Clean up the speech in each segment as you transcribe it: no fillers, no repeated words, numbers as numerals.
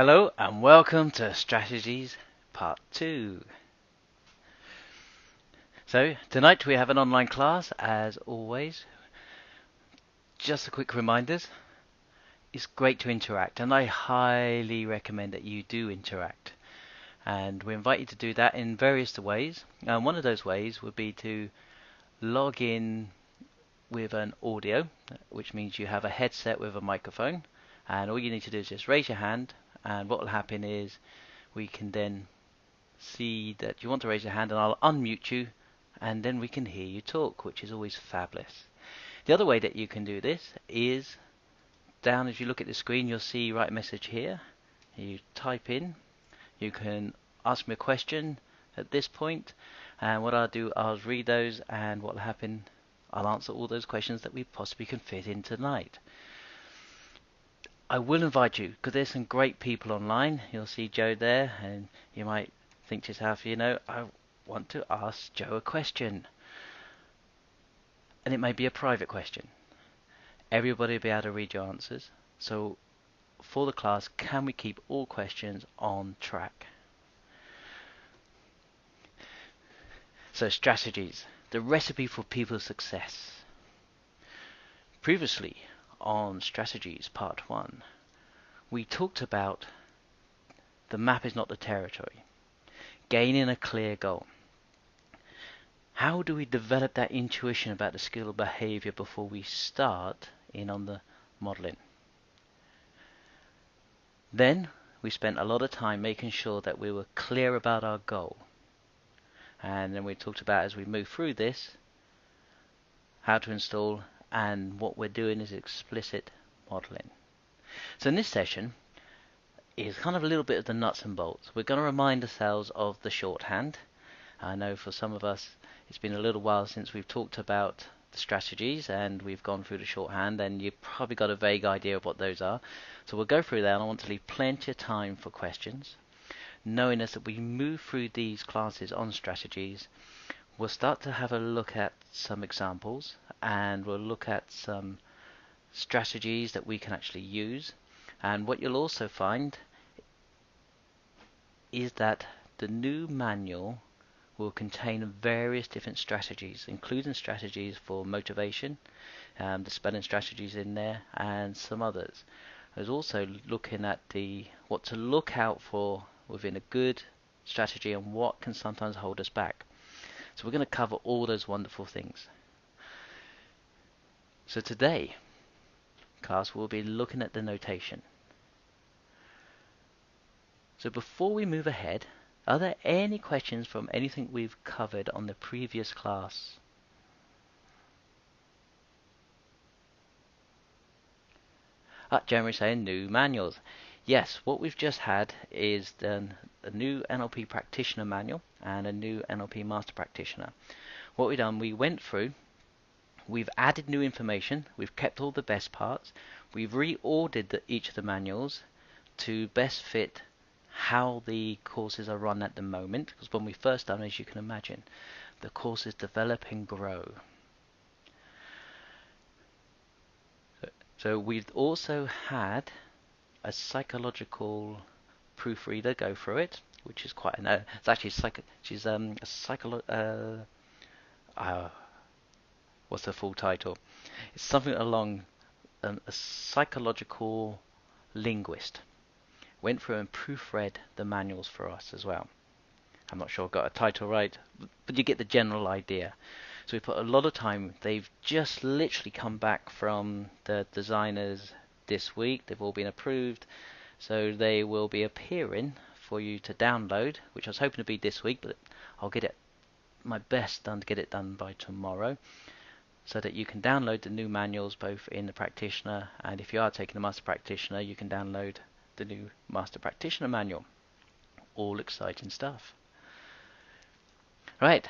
Hello and welcome to Strategies Part 2. So, tonight we have an online class as always. Just a quick reminder, it's great to interact and I highly recommend that you do interact. And we invite you to do that in various ways. And one of those ways would be to log in with an audio, which means you have a headset with a microphone. And all you need to do is just raise your hand, and what will happen is we can then see that you want to raise your hand and I'll unmute you and then we can hear you talk, which is always fabulous. The other way that you can do this is down as you look at the screen, you'll see write a message here. You type in, you can ask me a question at this point, and what I'll do, I'll read those, and what will happen, I'll answer all those questions that we possibly can fit in tonight. I will invite you, because there's some great people online. You'll see Joe there, and you might think to yourself, I want to ask Joe a question. And it may be a private question. Everybody will be able to read your answers. So for the class, can we keep all questions on track? So strategies, the recipe for people's success. Previously on Strategies Part 1, we talked about the map is not the territory. Gaining a clear goal. How do we develop that intuition about the skill of behavior before we start in on the modeling? Then we spent a lot of time making sure that we were clear about our goal. And then we talked about, as we move through this, how to install, and what we're doing is explicit modeling. So in this session is kind of a little bit of the nuts and bolts. We're going to remind ourselves of the shorthand. I know for some of us it's been a little while since we've talked about the strategies and we've gone through the shorthand, and you've probably got a vague idea of what those are. So we'll go through that, and I want to leave plenty of time for questions. Knowing as that we move through these classes on strategies, we'll start to have a look at some examples, and we'll look at some strategies that we can actually use. And what you'll also find is that the new manual will contain various different strategies, including strategies for motivation, the spelling strategies in there, and some others. There's also looking at what to look out for within a good strategy and what can sometimes hold us back. So we're going to cover all those wonderful things. So today, class, we'll be looking at the notation. So before we move ahead, are there any questions from anything we've covered on the previous class? Jeremy saying new manuals. Yes, what we've just had is a new NLP practitioner manual and a new NLP master practitioner. What we've done, we went through, we've added new information, we've kept all the best parts, we've reordered each of the manuals to best fit how the courses are run at the moment, because when we first done, as you can imagine, the courses develop and grow. So we've also had a psychological proofreader go through it, which is quite it's actually she's a what's the full title? It's something along a psychological linguist. Went through and proofread the manuals for us as well. I'm not sure I got a title right, but you get the general idea. So we put a lot of time. They've just literally come back from the designers this week. They've all been approved, so they will be appearing for you to download, which I was hoping to be this week, but I'll get it my best done to get it done by tomorrow, so that you can download the new manuals both in the practitioner, and if you are taking the master practitioner, you can download the new master practitioner manual. All exciting stuff. Right,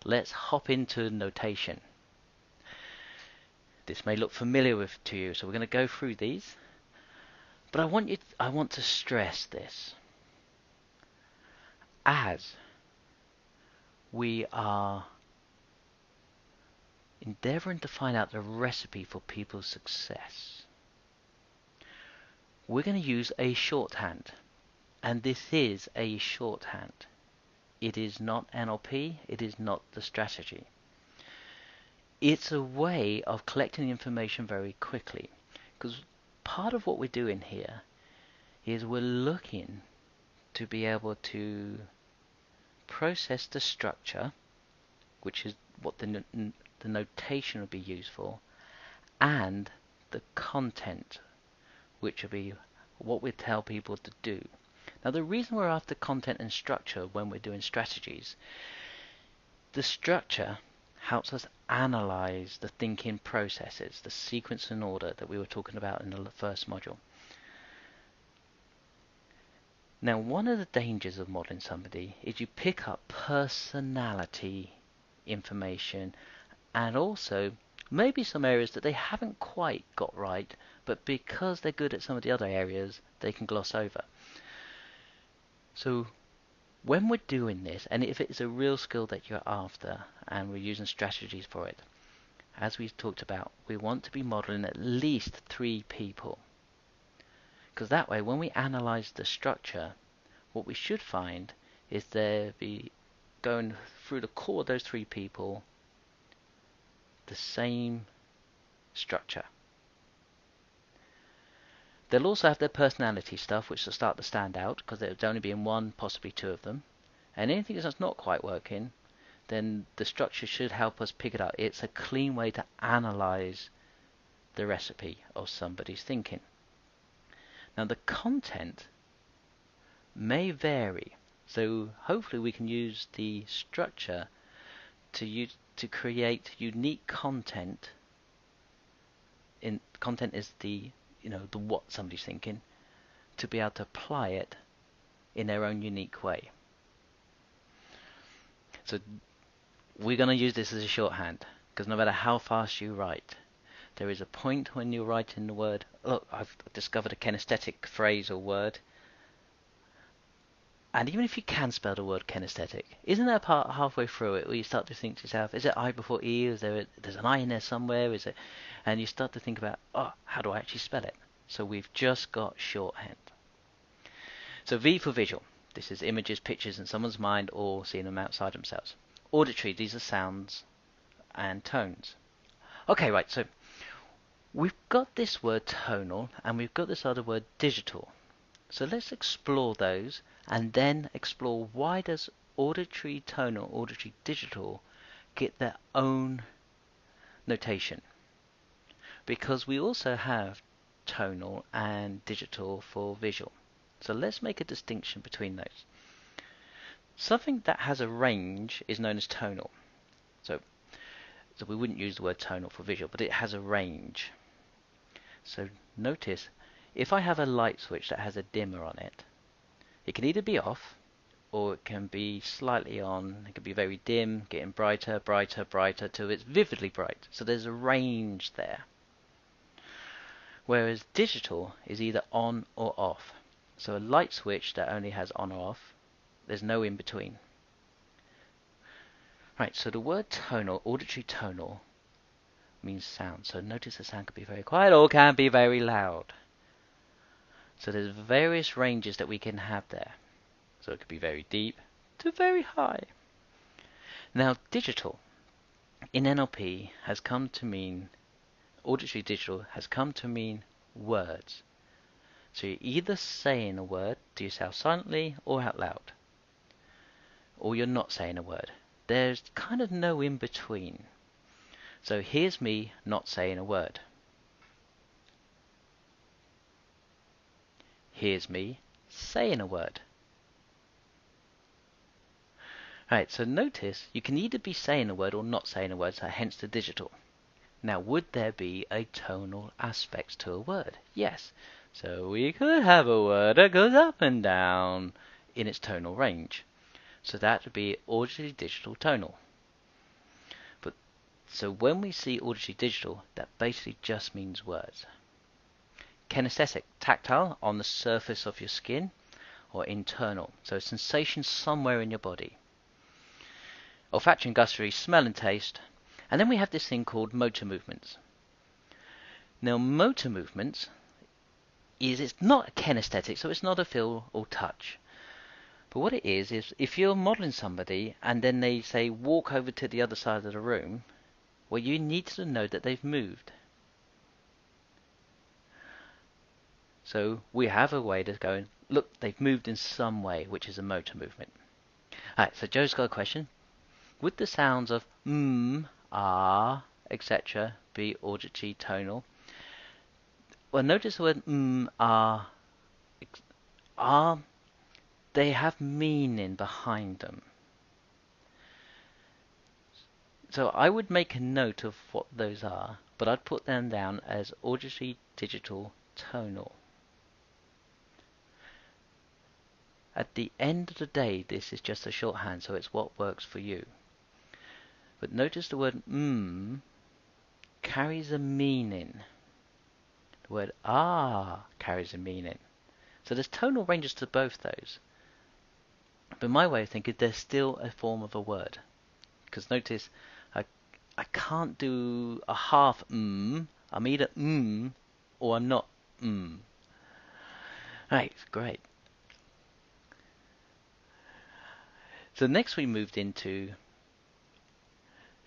let's hop into notation. This may look familiar to you, so we're going to go through these. But I want to stress this. As we are endeavoring to find out the recipe for people's success, we're going to use a shorthand. And this is a shorthand. It is not NLP. It is not the strategy. It's a way of collecting information very quickly. Because part of what we're doing here is we're looking to be able to process the structure, which is what the notation would be used for, and the content, which would be what we tell people to do. Now, the reason we're after content and structure when we're doing strategies, the structure helps us analyze the thinking processes, the sequence and order that we were talking about in the first module. Now, one of the dangers of modeling somebody is you pick up personality information and also maybe some areas that they haven't quite got right, but because they're good at some of the other areas, they can gloss over. So when we're doing this, and if it's a real skill that you're after, and we're using strategies for it, as we've talked about, we want to be modeling at least 3 people. Because that way, when we analyze the structure, what we should find is there be going through the core of those 3 people, the same structure. They'll also have their personality stuff, which will start to stand out, because there would only be in 1, possibly 2 of them. And anything that's not quite working, then the structure should help us pick it up. It's a clean way to analyze the recipe of somebody's thinking. Now, the content may vary, so hopefully we can use the structure to create unique content. Content is the what somebody's thinking, to be able to apply it in their own unique way. So we're going to use this as a shorthand, because no matter how fast you write, there is a point when you're writing the word. Look, I've discovered a kinesthetic phrase or word. And even if you can spell the word kinesthetic, isn't there a part halfway through it where you start to think to yourself, is it I before E? There's an I in there somewhere? Is it? And you start to think about, how do I actually spell it? So we've just got shorthand. So V for visual. This is images, pictures in someone's mind or seeing them outside themselves. Auditory, these are sounds and tones. Okay, right, so we've got this word tonal and we've got this other word digital. So let's explore those and then explore why does auditory tonal, auditory digital get their own notation. Because we also have tonal and digital for visual. So let's make a distinction between those. Something that has a range is known as tonal. So we wouldn't use the word tonal for visual, but it has a range. So notice, if I have a light switch that has a dimmer on it, it can either be off, or it can be slightly on. It can be very dim, getting brighter, brighter, brighter, till it's vividly bright. So there's a range there. Whereas digital is either on or off. So a light switch that only has on or off, there's no in between. Right, so the word tonal, auditory tonal, means sound. So notice the sound can be very quiet or can be very loud. So there's various ranges that we can have there. So it could be very deep to very high. Now digital in NLP has come to mean, auditory digital has come to mean words. So you're either saying a word to yourself silently or out loud. Or you're not saying a word. There's kind of no in between. So here's me not saying a word. Here's me saying a word. Right, so notice you can either be saying a word or not saying a word, so hence the digital. Now, would there be a tonal aspect to a word? Yes. So we could have a word that goes up and down in its tonal range. So that would be auditory digital tonal. But so when we see auditory digital, that basically just means words. Kinesthetic, tactile, on the surface of your skin, or internal, so sensation somewhere in your body. Olfactory and gustatory, smell and taste. And then we have this thing called motor movements. Now motor movements, is it's not a kinesthetic, so it's not a feel or touch. But what it is if you're modeling somebody and then they say walk over to the other side of the room, well, you need to know that they've moved. So we have a way to go and look, they've moved in some way, which is a motor movement. Alright, so Joe's got a question. Would the sounds of ah, etc. be auditory tonal? Well, notice the word ah, they have meaning behind them. So I would make a note of what those are, but I'd put them down as auditory, digital, tonal. At the end of the day, this is just a shorthand, so it's what works for you. But notice the word carries a meaning. The word ah carries a meaning. So there's tonal ranges to both those. But my way of thinking, there's still a form of a word. Because notice, I can't do a half I'm either or I'm not Right, great. So next we moved into,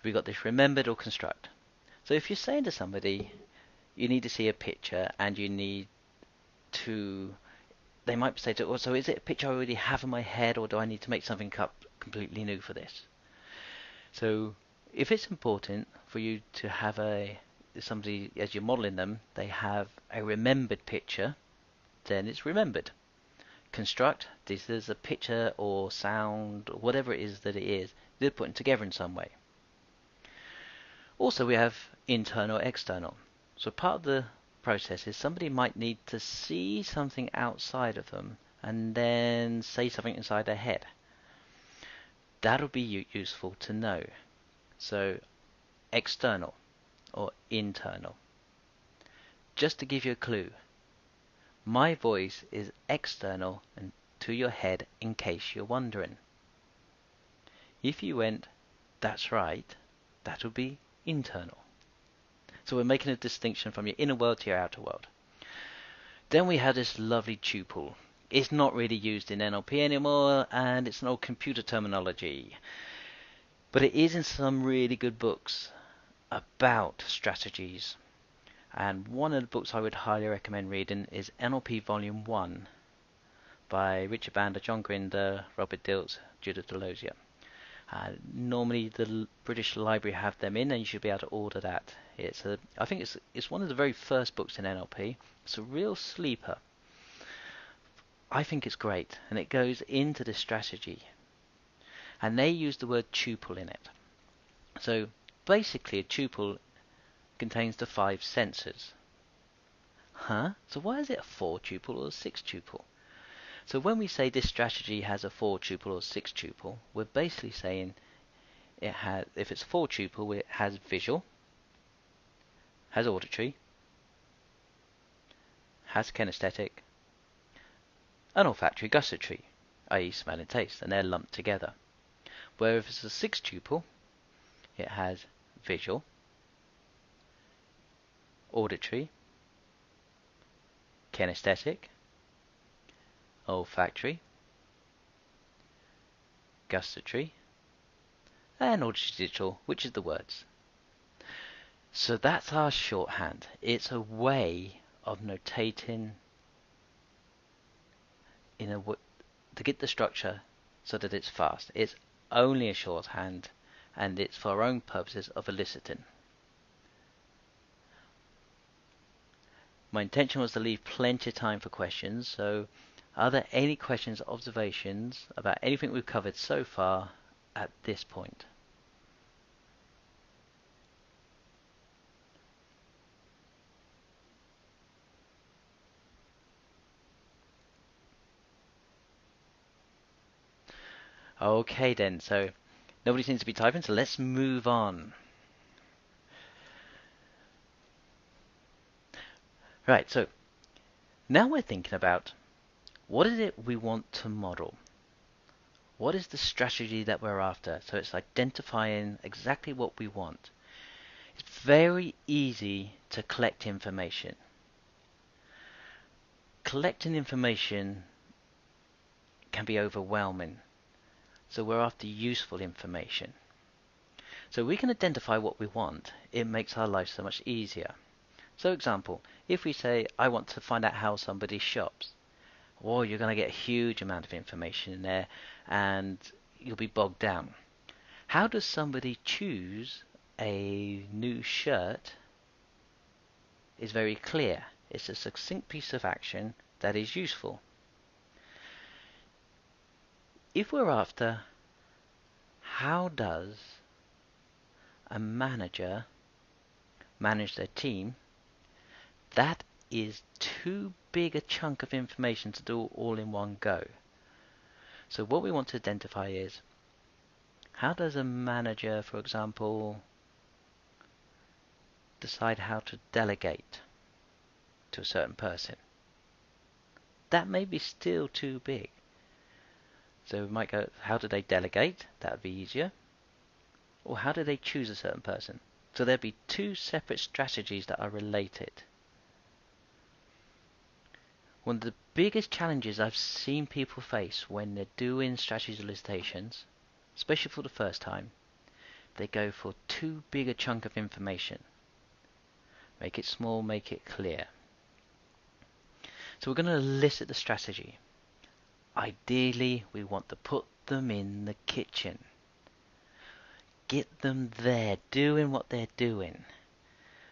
we got this remembered or construct. So if you're saying to somebody, you need to see a picture and you need to, they might say to, oh, so is it a picture I already have in my head or do I need to make something up completely new for this? So if it's important for you to have somebody, as you're modeling them, they have a remembered picture, then it's remembered. Construct, this is a picture or sound, or whatever it is that it is, they're putting together in some way. Also we have internal, external. So part of the process is somebody might need to see something outside of them and then say something inside their head. That'll be useful to know. So external or internal. Just to give you a clue, my voice is external and to your head in case you're wondering. If you went, that's right, that would be internal. So we're making a distinction from your inner world to your outer world. Then we have this lovely tuple. It's not really used in NLP anymore, and it's an old computer terminology. But it is in some really good books about strategies. And one of the books I would highly recommend reading is NLP Volume 1 by Richard Bandler, John Grinder, Robert Dilts, Judith Delosier. Normally the British Library have them in and you should be able to order that. I think it's one of the very first books in NLP. It's a real sleeper. I think it's great and it goes into the strategy. And they use the word tuple in it. So basically a tuple contains the 5 senses. So why is it a 4 tuple or a 6 tuple? So when we say this strategy has a 4 tuple or 6 tuple, we're basically saying it has, if it's 4 tuple, it has visual, has auditory, has kinesthetic, and olfactory gustatory, i.e. smell and taste, and they're lumped together. Where if it's a 6 tuple, it has visual, auditory, kinesthetic, olfactory, gustatory, and auditory digital, which is the words. So that's our shorthand. It's a way of notating to get the structure so that it's fast. It's only a shorthand and it's for our own purposes of eliciting. My intention was to leave plenty of time for questions, so are there any questions or observations about anything we've covered so far at this point? Okay then, so nobody seems to be typing, so let's move on. Right, so now we're thinking about what is it we want to model? What is the strategy that we're after? So it's identifying exactly what we want. It's very easy to collect information. collecting information can be overwhelming. So we're after useful information. So we can identify what we want. It makes our life so much easier. So example, if we say, I want to find out how somebody shops, well, you're going to get a huge amount of information in there and you'll be bogged down. How does somebody choose a new shirt is very clear. It's a succinct piece of action that is useful. If we're after how does a manager manage their team, that is too big a chunk of information to do all in one go. So what we want to identify is, how does a manager, for example, decide how to delegate to a certain person? That may be still too big. So we might go, how do they delegate? That would be easier. Or how do they choose a certain person? So there'd be two separate strategies that are related. One of the biggest challenges I've seen people face when they're doing strategy solicitations, especially for the first time, they go for too big a chunk of information. Make it small, make it clear. So we're going to elicit the strategy. Ideally, we want to put them in the kitchen. Get them there, doing what they're doing.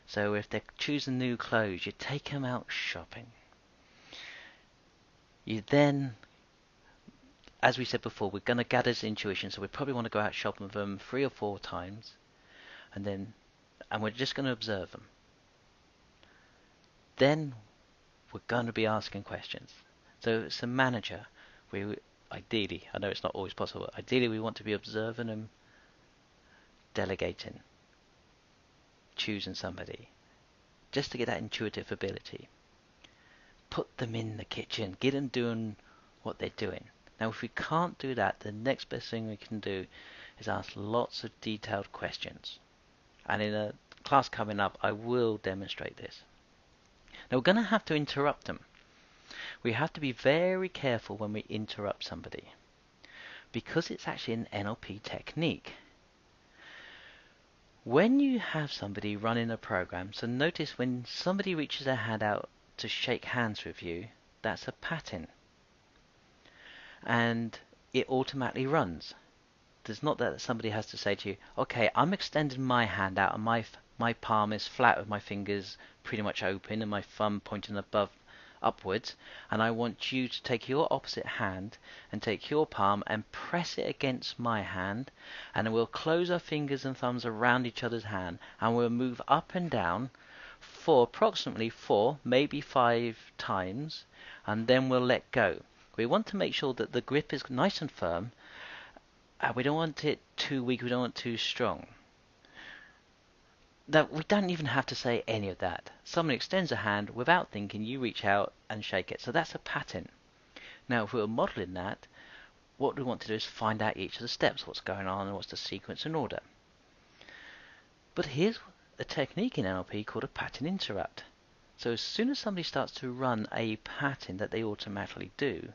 So if they're choosing new clothes, you take them out shopping. You then, as we said before, we're going to gather this intuition, so we probably want to go out shopping with them 3 or 4 times, and we're just going to observe them. Then we're going to be asking questions. So it's a manager. Ideally, I know it's not always possible, ideally we want to be observing them, delegating, choosing somebody, just to get that intuitive ability. Put them in the kitchen, get them doing what they're doing. Now if we can't do that, the next best thing we can do is ask lots of detailed questions. And in a class coming up, I will demonstrate this. Now we're going to have to interrupt them. We have to be very careful when we interrupt somebody, because it's actually an NLP technique. When you have somebody running a program, so notice when somebody reaches their hand out to shake hands with you, that's a pattern. And it automatically runs. There's not that somebody has to say to you, okay, I'm extending my hand out and my palm is flat with my fingers pretty much open and my thumb pointing upwards, and I want you to take your opposite hand and take your palm and press it against my hand, and we'll close our fingers and thumbs around each other's hand, and we'll move up and down for approximately 4, maybe 5 times, and then we'll let go. We want to make sure that the grip is nice and firm. We don't want it too weak, we don't want it too strong. That we don't even have to say any of that. Someone extends a hand without thinking, you reach out and shake it. So that's a pattern. Now if we were modeling that, what we want to do is find out each of the steps, what's going on and what's the sequence and order. But here's a technique in NLP called a pattern interrupt. So as soon as somebody starts to run a pattern that they automatically do,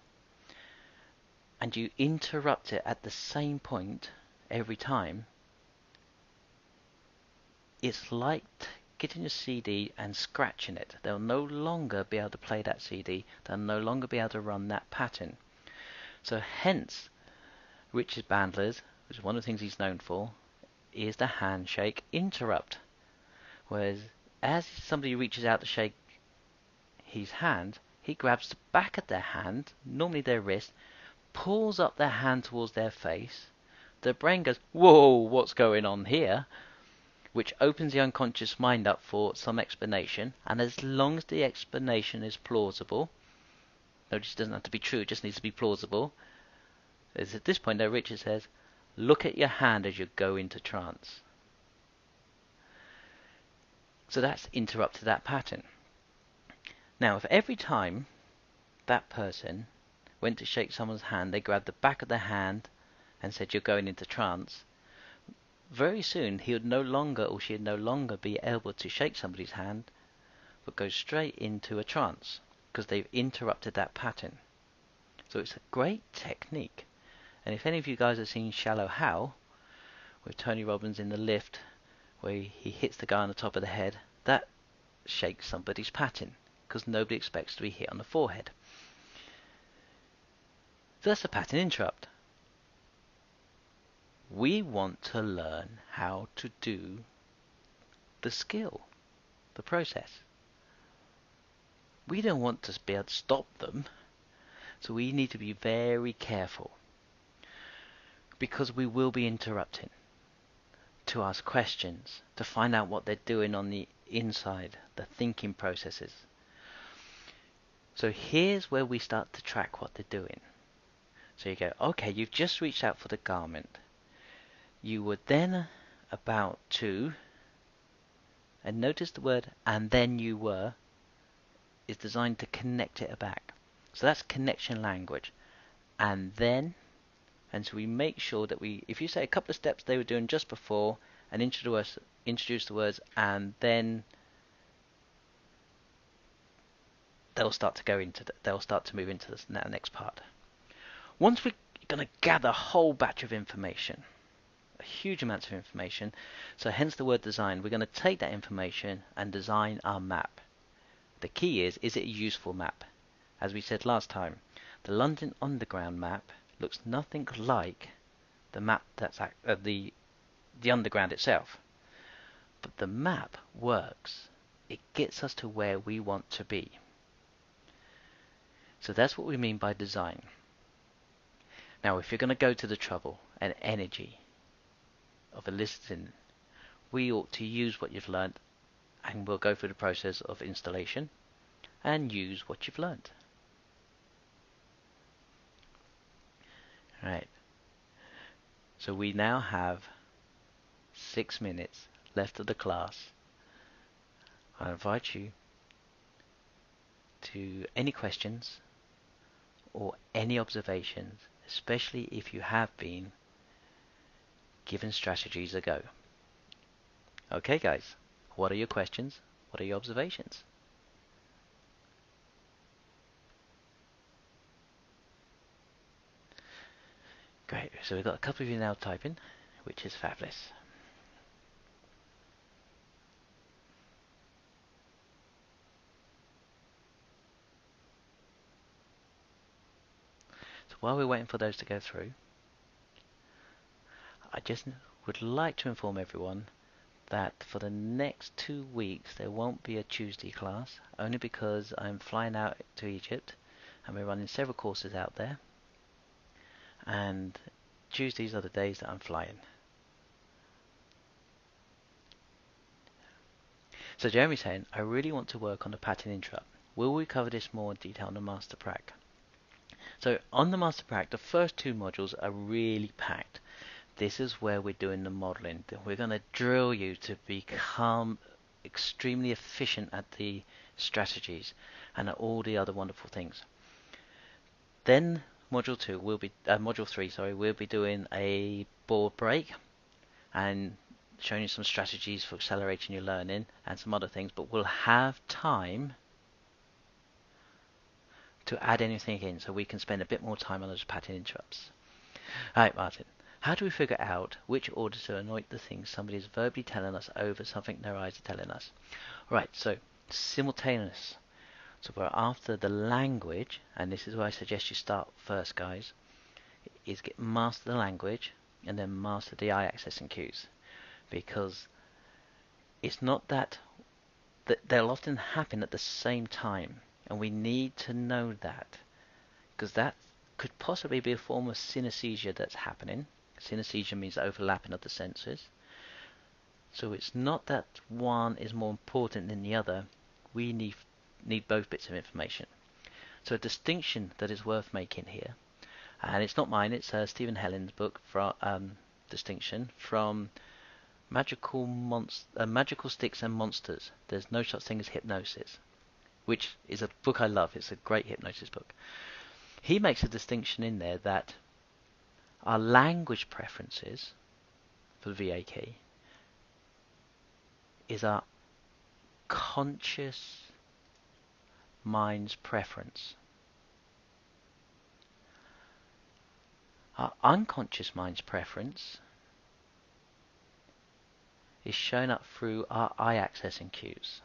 and you interrupt it at the same point every time, it's like getting a CD and scratching it. They'll no longer be able to play that CD. They'll no longer be able to run that pattern. So hence, Richard Bandler's, which is one of the things he's known for, is the handshake interrupt. Whereas as somebody reaches out to shake his hand, he grabs the back of their hand, normally their wrist, pulls up their hand towards their face. The brain goes, whoa, what's going on here? Which opens the unconscious mind up for some explanation, and as long as the explanation is plausible, notice it doesn't have to be true, it just needs to be plausible. As at this point there, Richard says, look at your hand as you go into trance. So that's interrupted that pattern. Now if every time that person went to shake someone's hand, they grabbed the back of their hand and said you're going into trance, very soon he would no longer, or she would no longer be able to shake somebody's hand, but go straight into a trance. because they've interrupted that pattern. So it's a great technique. And if any of you guys have seen Shallow Hal with Tony Robbins in the lift, where he hits the guy on the top of the head, that shakes somebody's pattern because nobody expects to be hit on the forehead. So that's a pattern interrupt. We want to learn how to do the skill, the process. We don't want to be able to stop them, so we need to be very careful because we will be interrupting to ask questions, to find out what they're doing on the inside, the thinking processes. So here's where we start to track what they're doing. So you go, okay, you've just reached out for the garment. You were then about to, and notice the word and then you were is designed to connect it back. So that's connection language. And then, and so we make sure that if you say a couple of steps they were doing just before and introduce the words and then, they'll start to move into the next part. Once we're going to gather a whole batch of information, a huge amount of information, so hence the word design, we're going to take that information and design our map. The key is it a useful map? As we said last time, the London Underground map looks nothing like the map that's the Underground itself. But the map works. It gets us to where we want to be. So that's what we mean by design. Now, if you're going to go to the trouble and energy of eliciting, we ought to use what you've learned, and we'll go through the process of installation and use what you've learned. Right. So we now have 6 minutes left of the class. I invite you to any questions or any observations, especially if you have been given strategies a go. Okay, guys, what are your questions? What are your observations? Great, so we've got a couple of you now typing, which is fabulous. So while we're waiting for those to go through, I just would like to inform everyone that for the next 2 weeks there won't be a Tuesday class, only because I'm flying out to Egypt and we're running several courses out there, and Tuesdays are the days that I'm flying. So Jeremy's saying, I really want to work on the pattern interrupt. Will we cover this more in detail on the Master Prac? So on the Master Prac, the first 2 modules are really packed. This is where we're doing the modeling. We're going to drill you to become extremely efficient at the strategies and at all the other wonderful things. Then module 3, we'll be doing a board break and showing you some strategies for accelerating your learning and some other things, but we'll have time to add anything in so we can spend a bit more time on those pattern interrupts. Alright, Martin. How do we figure out which order to anoint the things somebody is verbally telling us over something their eyes are telling us? Right, so simultaneous. So we're after the language, and this is where I suggest you start first, guys, is master the language and then master the eye access and cues. Because it's not that they'll often happen at the same time, and we need to know that, because that could possibly be a form of synesthesia that's happening. Synesthesia means overlapping of the senses. So it's not that one is more important than the other. We need both bits of information. So a distinction that is worth making here, and it's not mine, it's Stephen Helland's book, Distinction, from Magical Sticks and Monsters. There's no such thing as hypnosis, which is a book I love. It's a great hypnosis book. He makes a distinction in there that our language preferences for the VA key is our conscious mind's preference. Our unconscious mind's preference is shown up through our eye accessing cues.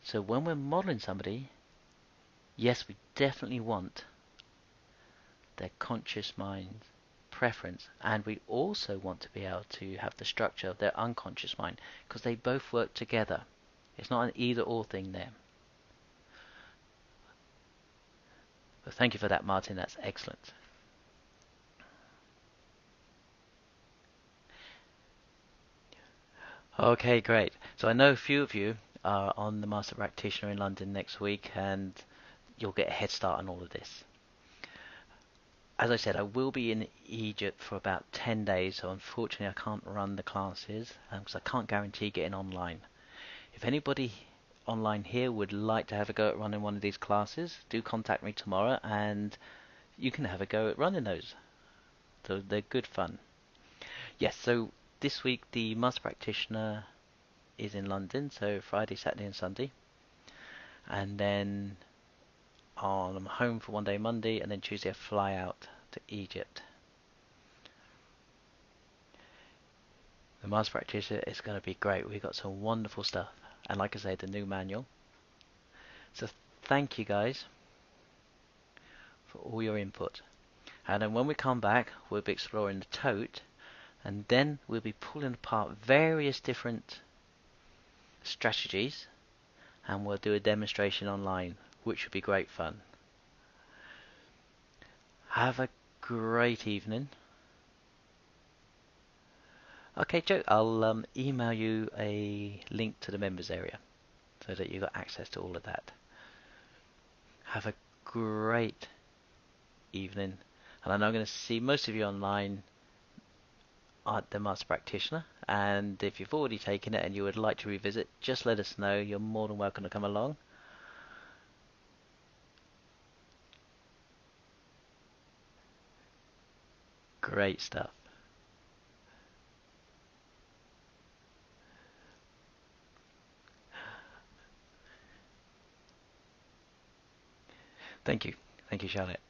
So when we're modeling somebody, yes, we definitely want their conscious mind preference, and we also want to be able to have the structure of their unconscious mind, because they both work together. It's not an either or thing there. But thank you for that, Martin. That's excellent. Okay, great. So I know a few of you are on the Master Practitioner in London next week, and you'll get a head start on all of this. As I said, I will be in Egypt for about 10 days, so unfortunately I can't run the classes because I can't guarantee getting online. If anybody online here would like to have a go at running one of these classes, do contact me tomorrow and you can have a go at running those. So they're good fun. Yes, so this week the Master Practitioner is in London, so Friday, Saturday and Sunday. And then I'm home for one day Monday, and then Tuesday I fly out to Egypt. The Master Practitioner is going to be great. We've got some wonderful stuff. And like I say, the new manual. So thank you guys for all your input. And then when we come back, we'll be exploring the tote, and then we'll be pulling apart various different strategies, and we'll do a demonstration online, which will be great fun. Have a great evening. Okay, Joe, I'll email you a link to the members area so that you've got access to all of that. Have a great evening, and I know I'm going to see most of you online at the Master Practitioner, and if you've already taken it and you would like to revisit, just let us know. You're more than welcome to come along. Great stuff. Thank you. Thank you, Charlotte.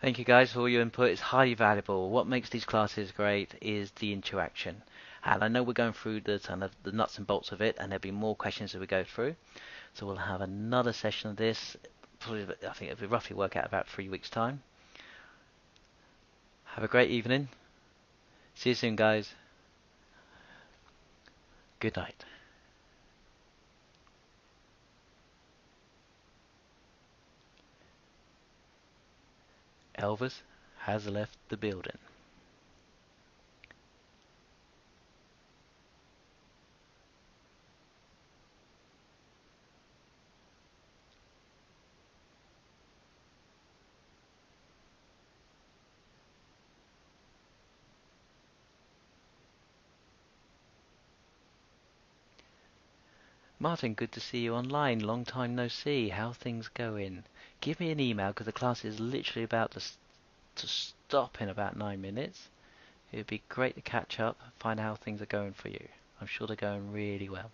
Thank you guys for all your input. It's highly valuable. What makes these classes great is the interaction. And I know we're going through the nuts and bolts of it, and there'll be more questions as we go through. So we'll have another session of this. Probably, I think it'll roughly work out about 3 weeks' time. Have a great evening. See you soon, guys. Good night. Elvis has left the building. Martin, good to see you online. Long time no see. How things going? Give me an email because the class is literally about to stop in about 9 minutes. It would be great to catch up, find out how things are going for you. I'm sure they're going really well.